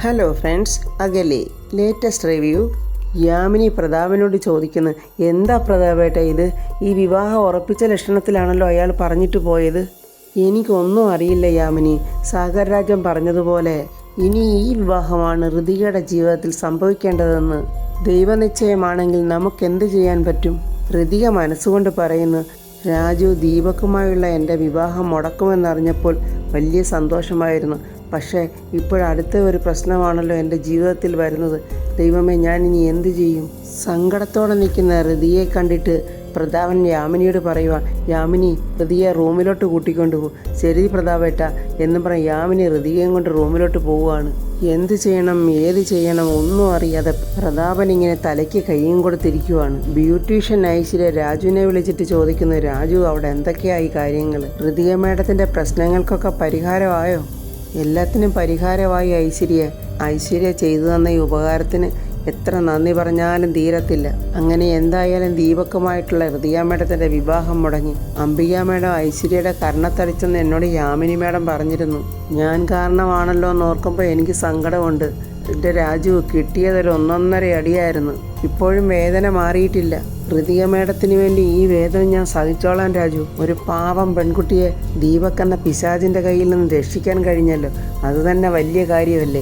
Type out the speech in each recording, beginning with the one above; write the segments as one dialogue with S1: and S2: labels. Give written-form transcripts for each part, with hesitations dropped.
S1: Hello friends, അകലെ latest review. Yamini പ്രതാപനോട് ചോദിക്കുന്നു, എന്താ പ്രതാപേട്ട ഇത്? ഈ വിവാഹം ഉറപ്പിച്ച ലക്ഷണത്തിലാണല്ലോ അയാൾ പറഞ്ഞിട്ട് പോയത്. എനിക്കൊന്നും അറിയില്ല യാമിനി. സാഗർ രാജൻ പറഞ്ഞതുപോലെ ഇനി ഈ വിവാഹമാണ് ഋതികയുടെ ജീവിതത്തിൽ സംഭവിക്കേണ്ടതെന്ന്. ദൈവനിശ്ചയമാണെങ്കിൽ നമുക്കെന്ത് ചെയ്യാൻ പറ്റും? ഋതിക മനസ്സുകൊണ്ട് പറയുന്നു, രാജു ദീപക്കുമായുള്ള എൻ്റെ വിവാഹം മുടക്കുമെന്നറിഞ്ഞപ്പോൾ വലിയ സന്തോഷമായിരുന്നു. പക്ഷേ ഇപ്പോഴടുത്ത ഒരു പ്രശ്നമാണല്ലോ എൻ്റെ ജീവിതത്തിൽ വരുന്നത്. ദൈവമേ, ഞാൻ ഇനി എന്തു ചെയ്യും? സങ്കടത്തോടെ നിൽക്കുന്ന ഋതിയെ കണ്ടിട്ട് പ്രതാപൻ യാമിനിയോട് പറയുക, യാമിനി ഋതിയെ റൂമിലോട്ട് കൂട്ടിക്കൊണ്ടുപോകും. ശരി പ്രതാപേട്ട എന്നും പറഞ്ഞ് യാമിനി ഋതികയും കൊണ്ട് റൂമിലോട്ട് പോവുകയാണ്. എന്ത് ചെയ്യണം ഏത് ചെയ്യണം ഒന്നും അറിയാതെ പ്രതാപൻ ഇങ്ങനെ തലയ്ക്ക് കൈയും കൊടുത്തിരിക്കുവാണ്. ബ്യൂട്ടീഷ്യൻ ഐശ്വര്യ രാജുവിനെ വിളിച്ചിട്ട് ചോദിക്കുന്നു, രാജു അവിടെ എന്തൊക്കെയായി കാര്യങ്ങൾ? ഋതിക മേഡത്തിൻ്റെ പ്രശ്നങ്ങൾക്കൊക്കെ പരിഹാരമായോ? എല്ലാത്തിനും പരിഹാരമായി ഐശ്വര്യ ചെയ്തു തന്ന ഈ ഉപകാരത്തിന് എത്ര നന്ദി പറഞ്ഞാലും തീരത്തില്ല. അങ്ങനെ എന്തായാലും ദീപക്കുമായിട്ടുള്ള ഋതിക മേഡത്തിൻ്റെ വിവാഹം മുടങ്ങി. അംബിക മേഡം ഐശ്വര്യയുടെ കർണത്തടിച്ചെന്ന് എന്നോട് യാമിനി മേഡം പറഞ്ഞിരുന്നു. ഞാൻ കാരണമാണല്ലോ എന്ന് ഓർക്കുമ്പോൾ എനിക്ക് സങ്കടമുണ്ട്. എൻ്റെ രാജു കിട്ടിയതൊരു 1.5 അടിയായിരുന്നു. ഇപ്പോഴും വേദന മാറിയിട്ടില്ല. ഋതിക മേഡത്തിന് വേണ്ടി ഈ വേദന ഞാൻ സഹിച്ചോളാം രാജു. ഒരു പാവം പെൺകുട്ടിയെ ദീപക് എന്ന പിശാചിൻ്റെ കയ്യിൽ നിന്ന് രക്ഷിക്കാൻ കഴിഞ്ഞല്ലോ, അതുതന്നെ വലിയ കാര്യമല്ലേ.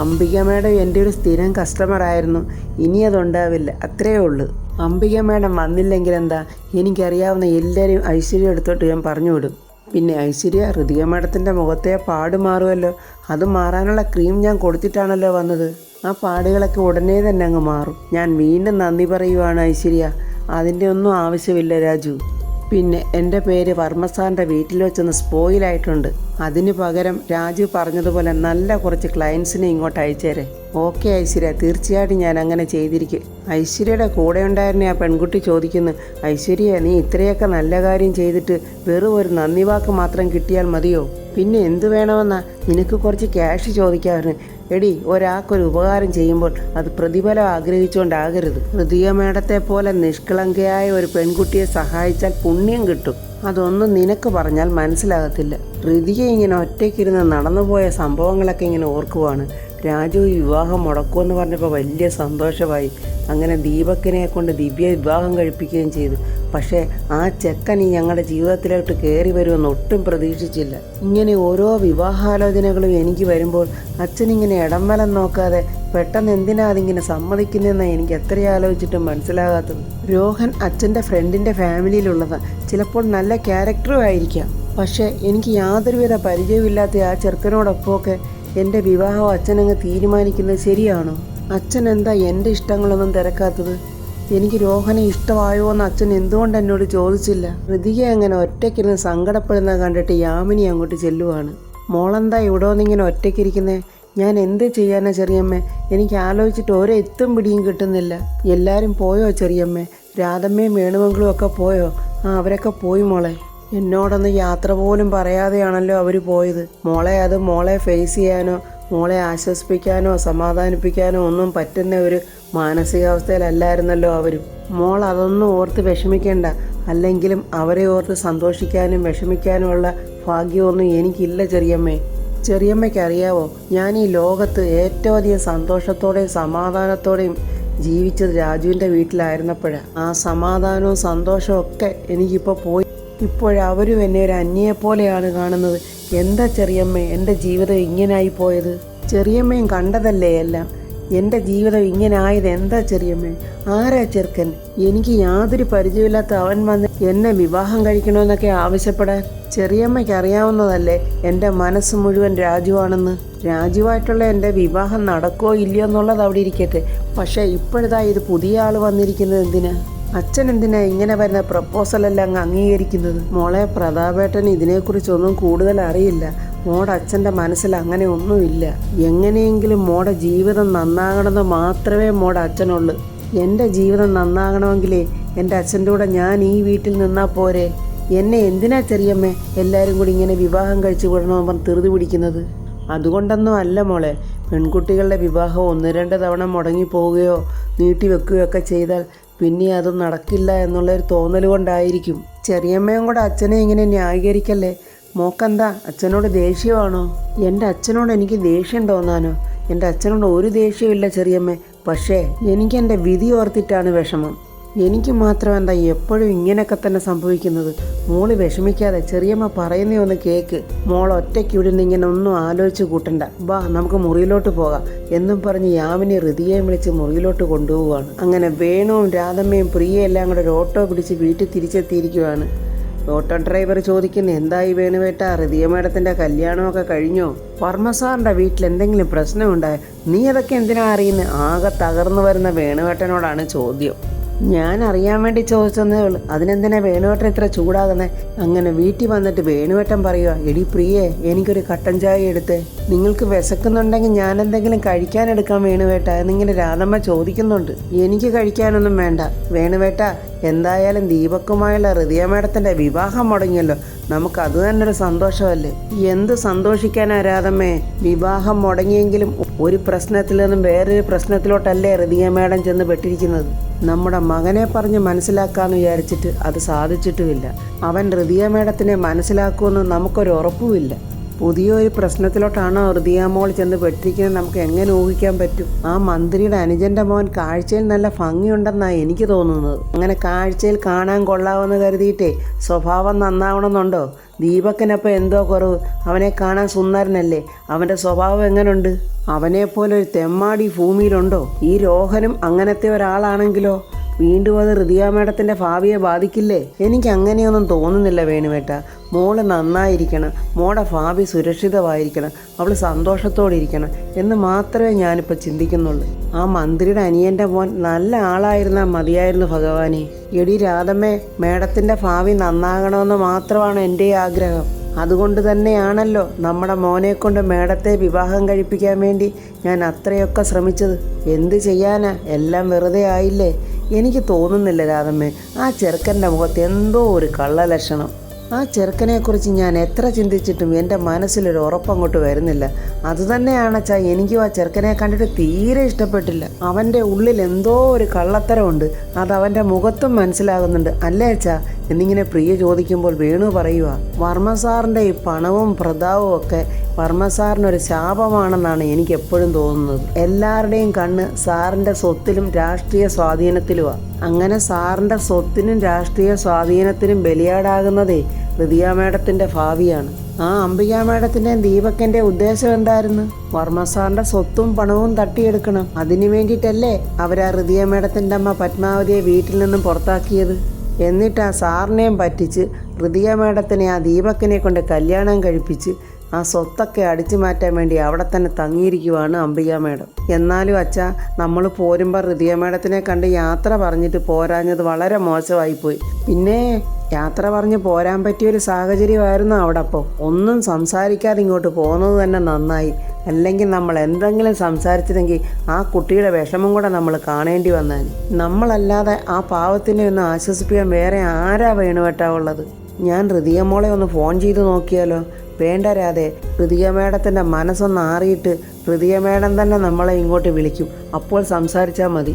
S1: അംബിക മേഡം എൻ്റെ ഒരു സ്ഥിരം കസ്റ്റമറായിരുന്നു. ഇനി അതുണ്ടാവില്ല, അത്രയേ ഉള്ളൂ. അംബിക മേഡം വന്നില്ലെങ്കിൽ എന്താ, എനിക്കറിയാവുന്ന എല്ലാവരെയും ഐശ്വര്യ എടുത്തോട്ട് ഞാൻ പറഞ്ഞു വിടും. പിന്നെ ഐശ്വര്യ ഋതിക മേഡത്തിൻ്റെ മുഖത്തെ പാട് മാറുമല്ലോ. അത് മാറാനുള്ള ക്രീം ഞാൻ കൊടുത്തിട്ടാണല്ലോ വന്നത്. ആ പാടുകളൊക്കെ ഉടനെ തന്നെ അങ്ങ് മാറും. ഞാൻ വീണ്ടും നന്ദി പറയുവാണ് ഐശ്വര്യ. അതിൻ്റെ ഒന്നും ആവശ്യമില്ല രാജു. പിന്നെ എൻ്റെ പേര് വർമ്മസാറിൻ്റെ വീട്ടിൽ വെച്ചൊന്ന് സ്പോയിലായിട്ടുണ്ട്. അതിന് പകരം രാജു പറഞ്ഞതുപോലെ നല്ല കുറച്ച് ക്ലയൻസിനെ ഇങ്ങോട്ട് അയച്ചേരെ. ഓക്കെ ഐശ്വര്യ, തീർച്ചയായിട്ടും ഞാൻ അങ്ങനെ ചെയ്തിരിക്കും. ഐശ്വര്യയുടെ കൂടെ ഉണ്ടായിരുന്ന ആ പെൺകുട്ടി ചോദിക്കുന്നു, ഐശ്വര്യ നീ ഇത്രയൊക്കെ നല്ല കാര്യം ചെയ്തിട്ട് വെറും ഒരു നന്ദി വാക്ക് മാത്രം കിട്ടിയാൽ മതിയോ? പിന്നെ എന്തു വേണമെന്നാ? നിനക്ക് കുറച്ച് ക്യാഷ് ചോദിക്കാറുണ്ട്. എടി, ഒരാൾക്കൊരു ഉപകാരം ചെയ്യുമ്പോൾ അത് പ്രതിഫലം ആഗ്രഹിച്ചുകൊണ്ടാകരുത്. ഋതിക മേഡത്തെ പോലെ നിഷ്കളങ്കയായ ഒരു പെൺകുട്ടിയെ സഹായിച്ചാൽ പുണ്യം കിട്ടും. അതൊന്നും നിനക്ക് പറഞ്ഞാൽ മനസ്സിലാകത്തില്ല. ഋതിക ഇങ്ങനെ ഒറ്റയ്ക്കിരുന്ന് നടന്നുപോയ സംഭവങ്ങളൊക്കെ ഇങ്ങനെ ഓർക്കുവാണ്. രാജു വിവാഹം മുടക്കുമെന്ന് പറഞ്ഞപ്പോൾ വലിയ സന്തോഷമായി. അങ്ങനെ ദീപക്കിനെ കൊണ്ട് ദിവ്യ വിവാഹം കഴിപ്പിക്കുകയും ചെയ്തു. പക്ഷേ ആ ചെക്കൻ ഈ ഞങ്ങളുടെ ജീവിതത്തിലോട്ട് കയറി വരുമെന്ന് ഒട്ടും പ്രതീക്ഷിച്ചില്ല. ഇങ്ങനെ ഓരോ വിവാഹാലോചനകളും എനിക്ക് വരുമ്പോൾ അച്ഛനിങ്ങനെ ഇടം വലം നോക്കാതെ പെട്ടെന്ന് എന്തിനാ അതിങ്ങനെ സമ്മതിക്കുന്നതെന്ന് എനിക്ക് എത്ര ആലോചിച്ചിട്ടും മനസ്സിലാകാത്തത്. രോഹൻ അച്ഛൻ്റെ ഫ്രണ്ടിൻ്റെ ഫാമിലിയിലുള്ളതാണ്. ചിലപ്പോൾ നല്ല ക്യാരക്ടറും ആയിരിക്കാം. പക്ഷേ എനിക്ക് യാതൊരുവിധ പരിചയമില്ലാത്ത ആ ചെറുക്കനോടൊപ്പമൊക്കെ എൻ്റെ വിവാഹം അച്ഛനങ്ങ് തീരുമാനിക്കുന്നത് ശരിയാണോ? അച്ഛൻ എന്താ എൻ്റെ ഇഷ്ടങ്ങളൊന്നും തിരക്കാത്തത്? എനിക്ക് രോഹനെ ഇഷ്ടമായോ എന്ന് അച്ഛൻ എന്തുകൊണ്ട് എന്നോട് ചോദിച്ചില്ല? ഋതിക അങ്ങനെ ഒറ്റയ്ക്കിരുന്ന് സങ്കടപ്പെടുന്നത് കണ്ടിട്ട് യാമിനി അങ്ങോട്ട് ചെല്ലുവാണ്. മോളെന്താ ഇവിടെ വന്നിങ്ങനെ ഒറ്റയ്ക്കിരിക്കുന്നേ? ഞാൻ എന്ത് ചെയ്യാനാ ചെറിയമ്മേ? എനിക്ക് ആലോചിച്ചിട്ട് ഒരേ എത്തും പിടിയും കിട്ടുന്നില്ല. എല്ലാവരും പോയോ ചെറിയമ്മേ? രാധമ്മയും വേണുമംഗളും ഒക്കെ പോയോ? അവരൊക്കെ പോയി മോളെ. എന്നോടൊന്ന് യാത്ര പോലും പറയാതെയാണല്ലോ അവർ പോയത്. മോളെ ഫേസ് ചെയ്യാനോ മോളെ ആശ്വസിപ്പിക്കാനോ സമാധാനിപ്പിക്കാനോ ഒന്നും പറ്റുന്ന ഒരു മാനസികാവസ്ഥയിലല്ലായിരുന്നല്ലോ അവരും. മോൾ അതൊന്നും ഓർത്ത് വിഷമിക്കേണ്ട. അല്ലെങ്കിലും അവരെ ഓർത്ത് സന്തോഷിക്കാനും വിഷമിക്കാനുമുള്ള ഭാഗ്യമൊന്നും എനിക്കില്ല ചെറിയമ്മേ. ചെറിയമ്മയ്ക്ക് അറിയാവോ, ഞാൻ ഈ ലോകത്ത് ഏറ്റവും അധികം സന്തോഷത്തോടെയും സമാധാനത്തോടെയും ജീവിച്ചത് രാജുവിൻ്റെ വീട്ടിലായിരുന്നപ്പോഴാണ്. ആ സമാധാനവും സന്തോഷവും ഒക്കെ എനിക്കിപ്പോൾ പോയി. ഇപ്പോഴവരും എന്നെ ഒരു അന്യയെപ്പോലെയാണ് കാണുന്നത്. എന്താ ചെറിയമ്മേ എൻ്റെ ജീവിതം ഇങ്ങനായി പോയത്? ചെറിയമ്മയും കണ്ടതല്ലേ എല്ലാം. എൻ്റെ ജീവിതം ഇങ്ങനെ ആയത് എന്താ ചെറിയമ്മേ? ആരാ ചെറുക്കൻ? എനിക്ക് യാതൊരു പരിചയമില്ലാത്ത അവൻ വന്ന് എന്നെ വിവാഹം കഴിക്കണമെന്നൊക്കെ ആവശ്യപ്പെടാൻ? ചെറിയമ്മയ്ക്ക് അറിയാവുന്നതല്ലേ എൻ്റെ മനസ്സ് മുഴുവൻ രാജുവാണെന്ന്. രാജുവായിട്ടുള്ള എൻ്റെ വിവാഹം നടക്കുമോ ഇല്ലയോ എന്നുള്ളത് അവിടെ ഇരിക്കട്ടെ. പക്ഷേ ഇപ്പോഴതാ ഇത് പുതിയ ആൾ വന്നിരിക്കുന്നത് എന്തിനാ? അച്ഛൻ എന്തിനാ ഇങ്ങനെ വരുന്ന പ്രപ്പോസലെല്ലാം അങ്ങ് അംഗീകരിക്കുന്നത്? മോളെ, പ്രതാപേട്ടന് ഇതിനെക്കുറിച്ചൊന്നും കൂടുതൽ അറിയില്ല. മോടെ അച്ഛൻ്റെ മനസ്സിൽ അങ്ങനെ ഒന്നുമില്ല. എങ്ങനെയെങ്കിലും മോടെ ജീവിതം നന്നാകണമെന്ന് മാത്രമേ മോടെ അച്ഛനുള്ളൂ. എൻ്റെ ജീവിതം നന്നാകണമെങ്കിലേ എൻ്റെ അച്ഛൻ്റെ കൂടെ ഞാൻ ഈ വീട്ടിൽ നിന്നാൽ പോരെ? എന്നെ എന്തിനാ ചെറിയമ്മേ എല്ലാവരും കൂടി ഇങ്ങനെ വിവാഹം കഴിച്ചു വിടണമെന്ന് പറഞ്ഞ് ധൃതി പിടിക്കുന്നത്? അതുകൊണ്ടൊന്നും അല്ല മോളെ. പെൺകുട്ടികളുടെ വിവാഹം 1-2 തവണ മുടങ്ങി പോവുകയോ നീട്ടി വെക്കുകയോ ഒക്കെ ചെയ്താൽ പിന്നെ അതും നടക്കില്ല എന്നുള്ളൊരു തോന്നൽ കൊണ്ടായിരിക്കും. ചെറിയമ്മയും കൂടെ അച്ഛനെ ഇങ്ങനെ ന്യായീകരിക്കല്ലേ. മോക്കെന്താ അച്ഛനോട് ദേഷ്യമാണോ? എൻ്റെ അച്ഛനോട് എനിക്ക് ദേഷ്യം തോന്നാനോ? എൻ്റെ അച്ഛനോട് ഒരു ദേഷ്യമില്ല ചെറിയമ്മേ. പക്ഷേ എനിക്ക് എൻ്റെ വിധി ഓർത്തിട്ടാണ് വിഷമം. എനിക്ക് മാത്രം എന്താ എപ്പോഴും ഇങ്ങനെയൊക്കെ തന്നെ സംഭവിക്കുന്നത്? മോള് വിഷമിക്കാതെ ചെറിയമ്മ പറയുന്നേ ഒന്ന് കേക്ക്. മോൾ ഒറ്റയ്ക്ക് ഇവിടുന്ന് ഇങ്ങനെ ഒന്നും ആലോചിച്ച് കൂട്ടണ്ട. വാ നമുക്ക് മുറിയിലോട്ട് പോകാം എന്നും പറഞ്ഞ് യാമിനി ഹൃതിയെയും വിളിച്ച് മുറിയിലോട്ട് കൊണ്ടുപോവുകയാണ്. അങ്ങനെ വേണുവും രാധമ്മയും പ്രിയയും എല്ലാം കൂടെ ഒരു ഓട്ടോ പിടിച്ച് വീട്ടിൽ തിരിച്ചെത്തിയിരിക്കുവാണ്. ഓട്ടോ ഡ്രൈവർ ചോദിക്കുന്നു, എന്തായി വേണുവേട്ട, ഹൃതിയ മേഡത്തിൻ്റെ കല്യാണമൊക്കെ കഴിഞ്ഞോ? വർമ്മസാറിൻ്റെ വീട്ടിൽ എന്തെങ്കിലും പ്രശ്നമുണ്ടായോ? നീ അതൊക്കെ എന്തിനാ അറിയുന്നത്? ആകെ തകർന്നു വരുന്ന വേണുവേട്ടനോടാണ് ചോദ്യം. ഞാൻ അറിയാൻ വേണ്ടി ചോദിച്ചെന്നേ ഉള്ളൂ. അതിനെന്തിനാ വേണുവേട്ടൻ ഇത്ര ചൂടാകുന്നത്? അങ്ങനെ വീട്ടിൽ വന്നിട്ട് വേണുവേട്ടൻ പറയുക, എടി പ്രിയേ, എനിക്കൊരു കട്ടൻ ചായ എടുത്തേ. നിങ്ങൾക്ക് വിശക്കുന്നുണ്ടെങ്കിൽ ഞാൻ എന്തെങ്കിലും കഴിക്കാൻ എടുക്കാൻ വേണുവേട്ട എന്നിങ്ങനെ രാധമ്മ ചോദിക്കുന്നുണ്ട്. എനിക്ക് കഴിക്കാനൊന്നും വേണ്ട വേണുവേട്ട. എന്തായാലും ദീപക്കുമായുള്ള ഹൃദയ മേഡത്തിൻ്റെ വിവാഹം മുടങ്ങിയല്ലോ, നമുക്കത് തന്നെ ഒരു സന്തോഷമല്ലേ? എന്ത് സന്തോഷിക്കാനാ രാധമ്മേ? വിവാഹം മുടങ്ങിയെങ്കിലും ഒരു പ്രശ്നത്തിൽ നിന്നും വേറൊരു പ്രശ്നത്തിലോട്ടല്ലേ ഹൃദയ മേഡം ചെന്ന് പെട്ടിരിക്കുന്നത്. നമ്മുടെ മകനെ പറഞ്ഞ് മനസ്സിലാക്കാമെന്ന് വിചാരിച്ചിട്ട് അത് സാധിച്ചിട്ടുമില്ല. അവൻ ഹൃദയ മേഡത്തിനെ മനസ്സിലാക്കുമെന്ന് നമുക്കൊരു ഉറപ്പുമില്ല. പുതിയൊരു പ്രശ്നത്തിലോട്ടാണോ ഹൃദയാമോൾ ചെന്ന് പെട്ടിരിക്കുന്നത് നമുക്ക് എങ്ങനെ ഊഹിക്കാൻ പറ്റും? ആ മന്ത്രിയുടെ അനുജൻ്റെ മോൻ കാഴ്ചയിൽ നല്ല ഭംഗിയുണ്ടെന്നാണ് എനിക്ക് തോന്നുന്നത്. അങ്ങനെ കാഴ്ചയിൽ കാണാൻ കൊള്ളാമെന്ന് കരുതിയിട്ടേ സ്വഭാവം നന്നാവണമെന്നുണ്ടോ? ദീപക്കിനപ്പം എന്തോ കുറവ്? അവനെ കാണാൻ സുന്ദരനല്ലേ? അവൻ്റെ സ്വഭാവം എങ്ങനെയുണ്ട്? അവനെപ്പോലെ ഒരു തെമ്മാടി ഭൂമിയിലുണ്ടോ? ഈ രോഹനും അങ്ങനത്തെ ഒരാളാണെങ്കിലോ വീണ്ടും അത് ഹൃദയ മേഡത്തിൻ്റെ ഭാവിയെ ബാധിക്കില്ലേ? എനിക്ക് അങ്ങനെയൊന്നും തോന്നുന്നില്ല വേണുവേട്ട. മോള് നന്നായിരിക്കണം, മോളുടെ ഭാവി സുരക്ഷിതമായിരിക്കണം, അവൾ സന്തോഷത്തോടെ ഇരിക്കണം എന്ന് മാത്രമേ ഞാനിപ്പോൾ ചിന്തിക്കുന്നുള്ളൂ. ആ മന്ത്രിയുടെ അനിയൻ്റെ മോൻ നല്ല ആളായിരുന്നാൽ മതിയായിരുന്നു ഭഗവാനെ. എടി രാധമ്മേ, മേഡത്തിൻ്റെ ഭാവി നന്നാകണമെന്ന് മാത്രമാണ് എൻ്റെ ആഗ്രഹം. അതുകൊണ്ട് തന്നെയാണല്ലോ നമ്മുടെ മോനെ കൊണ്ട് മേഡത്തെ വിവാഹം കഴിപ്പിക്കാൻ വേണ്ടി ഞാൻ അത്രയൊക്കെ ശ്രമിച്ചത്. എന്ത് ചെയ്യാനാ, എല്ലാം വെറുതെ ആയില്ലേ? എനിക്ക് തോന്നുന്നില്ല രാധമ്മേ, ആ ചെറുക്കൻ്റെ മുഖത്ത് എന്തോ ഒരു കള്ളലക്ഷണം. ആ ചെറുക്കനെക്കുറിച്ച് ഞാൻ എത്ര ചിന്തിച്ചിട്ടും എൻ്റെ മനസ്സിലൊരു ഉറപ്പങ്ങോട്ട് വരുന്നില്ല. അതുതന്നെയാണച്ചാ എനിക്കും ആ ചെറുക്കനെ കണ്ടിട്ട് തീരെ ഇഷ്ടപ്പെട്ടില്ല. അവൻ്റെ ഉള്ളിൽ എന്തോ ഒരു കള്ളത്തരമുണ്ട്, അത് അവൻ്റെ മുഖത്തും മനസ്സിലാകുന്നുണ്ട് അല്ലേ അച്ഛാ എന്നിങ്ങനെ പ്രിയ ചോദിക്കുമ്പോൾ വേണു പറയുക, വർമ്മസാറിൻ്റെ ഈ പണവും പ്രതാപവും ഒക്കെ വർമ്മസാറിനൊരു ശാപമാണെന്നാണ് എനിക്ക് എപ്പോഴും തോന്നുന്നത്. എല്ലാവരുടെയും കണ്ണ് സാറിൻ്റെ സ്വത്തിലും രാഷ്ട്രീയ സ്വാധീനത്തിലുമാണ്. അങ്ങനെ സാറിൻ്റെ സ്വത്തിനും രാഷ്ട്രീയ സ്വാധീനത്തിനും ബലിയാടാകുന്നതേ ഹൃദയ മേഡത്തിൻ്റെ ഭാവിയാണ്. ആ അംബിക മേഡത്തിൻ്റെയും ദീപക്കിൻ്റെ ഉദ്ദേശം എന്തായിരുന്നു? വർമ്മസാറിൻ്റെ സ്വത്തും പണവും തട്ടിയെടുക്കണം. അതിനു വേണ്ടിയിട്ടല്ലേ അവരാ ഹൃദയ മേഡത്തിൻ്റെ അമ്മ പത്മാവതിയെ വീട്ടിൽ നിന്നും പുറത്താക്കിയത്. എന്നിട്ട് ആ സാറിനെയും പറ്റിച്ച് ഹൃദയ മേഡത്തിനെ ആ ദീപക്കിനെ കൊണ്ട് കല്യാണം കഴിപ്പിച്ച് ആ സ്വത്തൊക്കെ അടിച്ചു മാറ്റാൻ വേണ്ടി അവിടെ തന്നെ തങ്ങിയിരിക്കുവാണ് അംബിക മേഡം. എന്നാലും അച്ഛാ, നമ്മൾ പോരുമ്പോൾ ഹൃദയ മേഡത്തിനെ കണ്ട് യാത്ര പറഞ്ഞിട്ട് പോരാഞ്ഞത് വളരെ മോശമായിപ്പോയി. പിന്നെ യാത്ര പറഞ്ഞ് പോരാൻ പറ്റിയൊരു സാഹചര്യമായിരുന്നു അവിടെ. അപ്പോൾ ഒന്നും സംസാരിക്കാതെ ഇങ്ങോട്ട് പോകുന്നത് തന്നെ നന്നായി. അല്ലെങ്കിൽ നമ്മൾ എന്തെങ്കിലും സംസാരിച്ചതെങ്കിൽ ആ കുട്ടിയുടെ വിഷമം കൂടെ നമ്മൾ കാണേണ്ടി വന്നാൽ. നമ്മളല്ലാതെ ആ പാവത്തിനെ ഒന്ന് ആശ്വസിപ്പിക്കാൻ വേറെ ആരാ വേണുവേട്ടാ ഉള്ളത്? ഞാൻ ഹൃദയ മോളെ ഒന്ന് ഫോൺ ചെയ്ത് നോക്കിയാലോ? വേണ്ട രാധേ, ഹൃദയ മേഡത്തിൻ്റെ മനസ്സൊന്ന് ആറിയിട്ട് ഹൃദയ മേഡം തന്നെ നമ്മളെ ഇങ്ങോട്ട് വിളിക്കും, അപ്പോൾ സംസാരിച്ചാൽ മതി.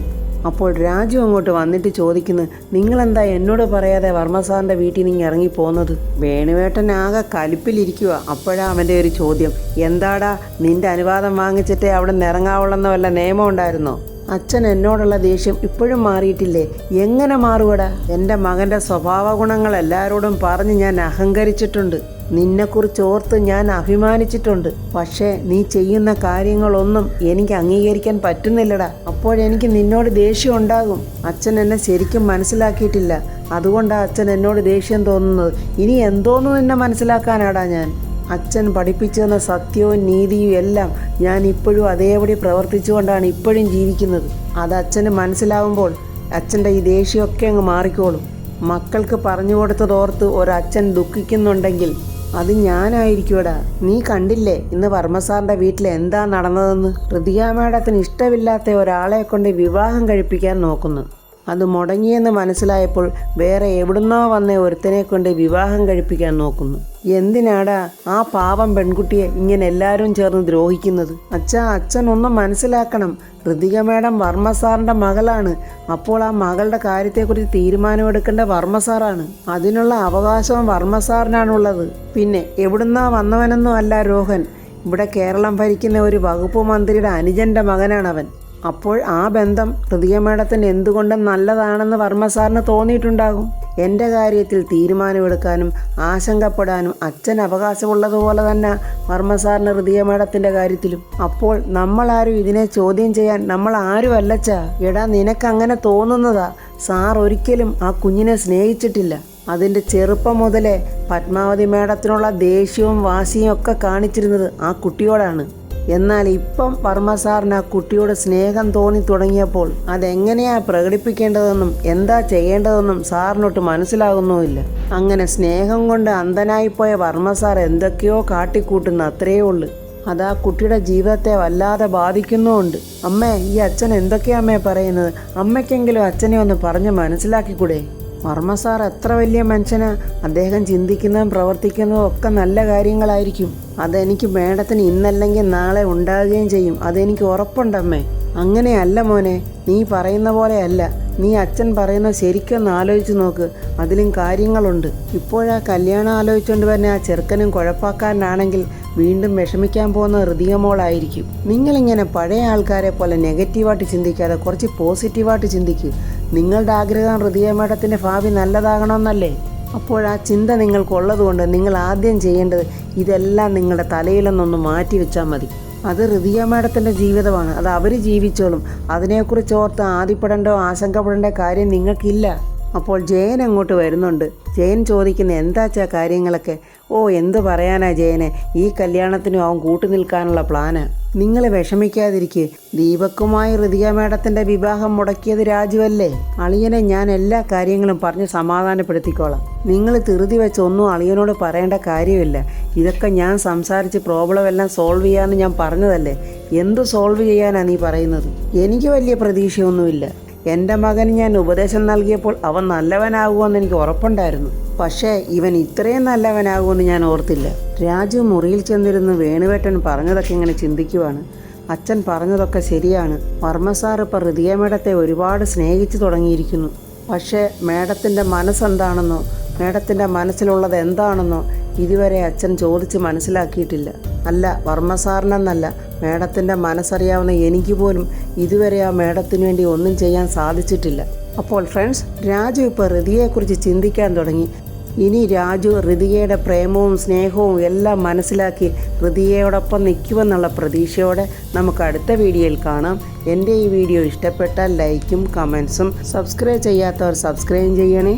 S1: അപ്പോൾ രാജു അങ്ങോട്ട് വന്നിട്ട് ചോദിക്കുന്നു, നിങ്ങളെന്താ എന്നോട് പറയാതെ വർമ്മസാറിൻ്റെ വീട്ടിൽ നിന്ന് ഇറങ്ങിപ്പോകുന്നത്? വേണുവേട്ടൻ ആകെ കലിപ്പിലിരിക്കുക. അപ്പോഴാണ് അവൻ്റെ ഒരു ചോദ്യം, എന്താടാ നിൻ്റെ അനുവാദം വാങ്ങിച്ചിട്ടേ അവിടെ നിന്ന് ഇറങ്ങാവുള്ളെന്ന വല്ല നിയമം ഉണ്ടായിരുന്നോ? അച്ഛൻ എന്നോടുള്ള ദേഷ്യം ഇപ്പോഴും മാറിയിട്ടില്ലേ? എങ്ങനെ മാറുവടാ? എൻ്റെ മകൻ്റെ സ്വഭാവ ഗുണങ്ങൾ എല്ലാവരോടും പറഞ്ഞ് ഞാൻ അഹങ്കരിച്ചിട്ടുണ്ട്. നിന്നെക്കുറിച്ച് ഓർത്ത് ഞാൻ അഭിമാനിച്ചിട്ടുണ്ട്. പക്ഷേ നീ ചെയ്യുന്ന കാര്യങ്ങളൊന്നും എനിക്ക് അംഗീകരിക്കാൻ പറ്റുന്നില്ലടാ. അപ്പോഴെനിക്ക് നിന്നോട് ദേഷ്യം ഉണ്ടാകും. അച്ഛൻ എന്നെ ശരിക്കും മനസ്സിലാക്കിയിട്ടില്ല. അതുകൊണ്ടാണ് അച്ഛൻ എന്നോട് ദേഷ്യം തോന്നുന്നത്. ഇനി എന്തോന്നു എന്നെ മനസ്സിലാക്കാനാടാ ഞാൻ? അച്ഛൻ പഠിപ്പിച്ചു തന്ന സത്യവും നീതിയും എല്ലാം ഞാൻ ഇപ്പോഴും അതേപടി പ്രവർത്തിച്ചുകൊണ്ടാണ് ഇപ്പോഴും ജീവിക്കുന്നത്. അത് അച്ഛന് മനസ്സിലാവുമ്പോൾ അച്ഛൻ്റെ ഈ ദേഷ്യമൊക്കെ അങ്ങ് മാറിക്കോളും. മക്കൾക്ക് പറഞ്ഞു കൊടുത്തതോർത്ത് ഒരച്ഛൻ ദുഃഖിക്കുന്നുണ്ടെങ്കിൽ അത് ഞാനായിരിക്കുമടാ. നീ കണ്ടില്ലേ ഇന്ന് വർമ്മസാറിൻ്റെ വീട്ടിൽ എന്താ നടന്നതെന്ന്? ഹൃദയ മേഡത്തിന് ഇഷ്ടമില്ലാത്ത ഒരാളെ കൊണ്ട് വിവാഹം കഴിപ്പിക്കാൻ നോക്കുന്നു. അത് മുടങ്ങിയെന്ന് മനസ്സിലായപ്പോൾ വേറെ എവിടുന്നോ വന്ന ഒരുത്തനെ കൊണ്ട് വിവാഹം കഴിപ്പിക്കാൻ നോക്കുന്നു. എന്തിനാടാ ആ പാവം പെൺകുട്ടിയെ ഇങ്ങനെ എല്ലാവരും ചേർന്ന് ദ്രോഹിക്കുന്നത്? അച്ഛൻ ഒന്നും മനസ്സിലാക്കണം. ഋതിക മേഡം വർമ്മ സാറിൻ്റെ മകളാണ്. അപ്പോൾ ആ മകളുടെ കാര്യത്തെക്കുറിച്ച് തീരുമാനമെടുക്കേണ്ട വർമ്മ സാറാണ്. അതിനുള്ള അവകാശവും വർമ്മ സാറിനാണുള്ളത്. പിന്നെ എവിടുന്നാ വന്നവനൊന്നും അല്ല രോഹൻ. ഇവിടെ കേരളം ഭരിക്കുന്ന ഒരു വകുപ്പ് മന്ത്രിയുടെ അനുജൻ്റെ മകനാണവൻ. അപ്പോൾ ആ ബന്ധം ഋതിക മേഡത്തിന് എന്തുകൊണ്ടും നല്ലതാണെന്ന് വർമ്മ സാറിന് തോന്നിയിട്ടുണ്ടാകും. എൻ്റെ കാര്യത്തിൽ തീരുമാനമെടുക്കാനും ആശങ്കപ്പെടാനും അച്ഛൻ അവകാശമുള്ളതുപോലെ തന്നെ വർമ്മ സാറിന് ഋതിക മേഡത്തിൻ്റെ കാര്യത്തിലും. അപ്പോൾ നമ്മളാരും ഇതിനെ ചോദ്യം ചെയ്യാൻ നമ്മൾ ആരും അല്ലച്ചാ. എടാ, നിനക്കങ്ങനെ തോന്നുന്നതാ. സാർ ഒരിക്കലും ആ കുഞ്ഞിനെ സ്നേഹിച്ചിട്ടില്ല. അതിൻ്റെ ചെറുപ്പം മുതലേ പത്മാവതി മേഡത്തിനുള്ള ദേഷ്യവും വാശിയും ഒക്കെ കാണിച്ചിരുന്നത് ആ കുട്ടിയോടാണ്. എന്നാൽ ഇപ്പം വർമ്മ സാറിന് ആ കുട്ടിയോട് സ്നേഹം തോന്നി തുടങ്ങിയപ്പോൾ അതെങ്ങനെയാണ് പ്രകടിപ്പിക്കേണ്ടതെന്നും എന്താ ചെയ്യേണ്ടതെന്നും സാറിനൊട്ട് മനസ്സിലാകുന്നുമില്ല. അങ്ങനെ സ്നേഹം കൊണ്ട് അന്ധനായിപ്പോയ വർമ്മ സാർ എന്തൊക്കെയോ കാട്ടിക്കൂട്ടുന്ന അത്രയേ ഉള്ളൂ. അത് ആ കുട്ടിയുടെ ജീവിതത്തെ വല്ലാതെ ബാധിക്കുന്നുമുണ്ട്. അമ്മേ, ഈ അച്ഛൻ എന്തൊക്കെയാ അമ്മേ പറയുന്നത്? അമ്മയ്ക്കെങ്കിലും അച്ഛനെ ഒന്ന് പറഞ്ഞ് മനസ്സിലാക്കിക്കൂടെ? വർമ്മ സാർ എത്ര വലിയ മനുഷ്യനാ. അദ്ദേഹം ചിന്തിക്കുന്നതും പ്രവർത്തിക്കുന്നതും ഒക്കെ നല്ല കാര്യങ്ങളായിരിക്കും. അതെനിക്ക് മേഡത്തിന് ഇന്നല്ലെങ്കിൽ നാളെ ഉണ്ടാകുകയും ചെയ്യും. അതെനിക്ക് ഉറപ്പുണ്ടമ്മേ. അങ്ങനെയല്ല മോനെ, നീ പറയുന്ന പോലെയല്ല. നീ അച്ഛൻ പറയുന്നത് ശരിക്കൊന്ന് ആലോചിച്ച് നോക്ക്. അതിലും കാര്യങ്ങളുണ്ട്. ഇപ്പോഴാ കല്യാണം ആലോചിച്ചുകൊണ്ട് തന്നെ ആ ചെറുക്കനും കുഴപ്പക്കാരനാണെങ്കിൽ വീണ്ടും വിഷമിക്കാൻ പോകുന്ന ഋതിക മോളായിരിക്കും. നിങ്ങളിങ്ങനെ പഴയ ആൾക്കാരെ പോലെ നെഗറ്റീവായിട്ട് ചിന്തിക്കാതെ കുറച്ച് പോസിറ്റീവായിട്ട് ചിന്തിക്കുക. നിങ്ങളുടെ ആഗ്രഹം ഋതിക മേഡത്തിൻ്റെ ഭാവി നല്ലതാകണമെന്നല്ലേ? അപ്പോൾ ആ ചിന്ത നിങ്ങൾക്കുള്ളതുകൊണ്ട് നിങ്ങൾ ആദ്യം ചെയ്യേണ്ടത് ഇതെല്ലാം നിങ്ങളുടെ തലയിലൊന്നൊന്ന് മാറ്റി വെച്ചാൽ മതി. അത് ഋതിക മേഡത്തിൻ്റെ ജീവിതമാണ്. അത് അവർ ജീവിച്ചോളും. അതിനെക്കുറിച്ച് ഓർത്ത് ആദിപ്പെടേണ്ടോ ആശങ്കപ്പെടേണ്ട കാര്യം നിങ്ങൾക്കില്ല. അപ്പോൾ ജയൻ അങ്ങോട്ട് വരുന്നുണ്ട്. ജയൻ ചോദിക്കുന്ന എന്താച്ചാ കാര്യങ്ങളൊക്കെ? ഓ, എന്ത് പറയാനാ ജയനെ, ഈ കല്യാണത്തിനും അവൻ കൂട്ടു നിൽക്കാനുള്ള പ്ലാനാ. നിങ്ങൾ വിഷമിക്കാതിരിക്കുക. ദീപക്കുമായി ഋതിക മേഡത്തിൻ്റെ വിവാഹം മുടക്കിയത് രാജുവല്ലേ? അളിയനെ ഞാൻ എല്ലാ കാര്യങ്ങളും പറഞ്ഞ് സമാധാനപ്പെടുത്തിക്കോളാം. നിങ്ങൾ ധൃതി വെച്ചൊന്നും അളിയനോട് പറയേണ്ട കാര്യമില്ല. ഇതൊക്കെ ഞാൻ സംസാരിച്ച് പ്രോബ്ലം എല്ലാം സോൾവ് ചെയ്യാമെന്ന് ഞാൻ പറഞ്ഞതല്ലേ. എന്ത് സോൾവ് ചെയ്യാനാ നീ പറയുന്നത്? എനിക്ക് വലിയ പ്രതീക്ഷയൊന്നുമില്ല. എൻ്റെ മകന് ഞാൻ ഉപദേശം നൽകിയപ്പോൾ അവൻ നല്ലവനാകുമെന്ന് എനിക്ക് ഉറപ്പുണ്ടായിരുന്നു. പക്ഷേ ഇവൻ ഇത്രയും നല്ലവനാകുമെന്ന് ഞാൻ ഓർത്തില്ല. രാജു മുറിയിൽ ചെന്നിരുന്ന് വേണുവേട്ടൻ പറഞ്ഞതൊക്കെ ഇങ്ങനെ ചിന്തിക്കുവാണ്. അച്ഛൻ പറഞ്ഞതൊക്കെ ശരിയാണ്. വർമ്മ സാർ ഇപ്പോൾ ഋതിക മേഡത്തെ ഒരുപാട് സ്നേഹിച്ചു തുടങ്ങിയിരിക്കുന്നു. പക്ഷേ മേഡത്തിൻ്റെ മനസ്സെന്താണെന്നോ മേഡത്തിൻ്റെ മനസ്സിലുള്ളത് എന്താണെന്നോ ഇതുവരെ അച്ഛൻ ചോദിച്ച് മനസ്സിലാക്കിയിട്ടില്ല. അല്ല, വർമ്മ സാറിനെന്നല്ല, മേഡത്തിൻ്റെ മനസ്സറിയാവുന്ന എനിക്ക് പോലും ഇതുവരെ ആ മേഡത്തിന് വേണ്ടി ഒന്നും ചെയ്യാൻ സാധിച്ചിട്ടില്ല. അപ്പോൾ ഫ്രണ്ട്സ്, രാജു ഇപ്പോൾ ഋതികയെക്കുറിച്ച് ചിന്തിക്കാൻ തുടങ്ങി. ഇനി രാജു ഋതികയുടെ പ്രേമവും സ്നേഹവും എല്ലാം മനസ്സിലാക്കി ഋതികയോടൊപ്പം നിൽക്കുമെന്നുള്ള പ്രതീക്ഷയോടെ നമുക്ക് അടുത്ത വീഡിയോയിൽ കാണാം. എൻ്റെ ഈ വീഡിയോ ഇഷ്ടപ്പെട്ടാൽ ലൈക്കും കമൻസും, സബ്സ്ക്രൈബ് ചെയ്യാത്തവർ സബ്സ്ക്രൈബ് ചെയ്യണേ.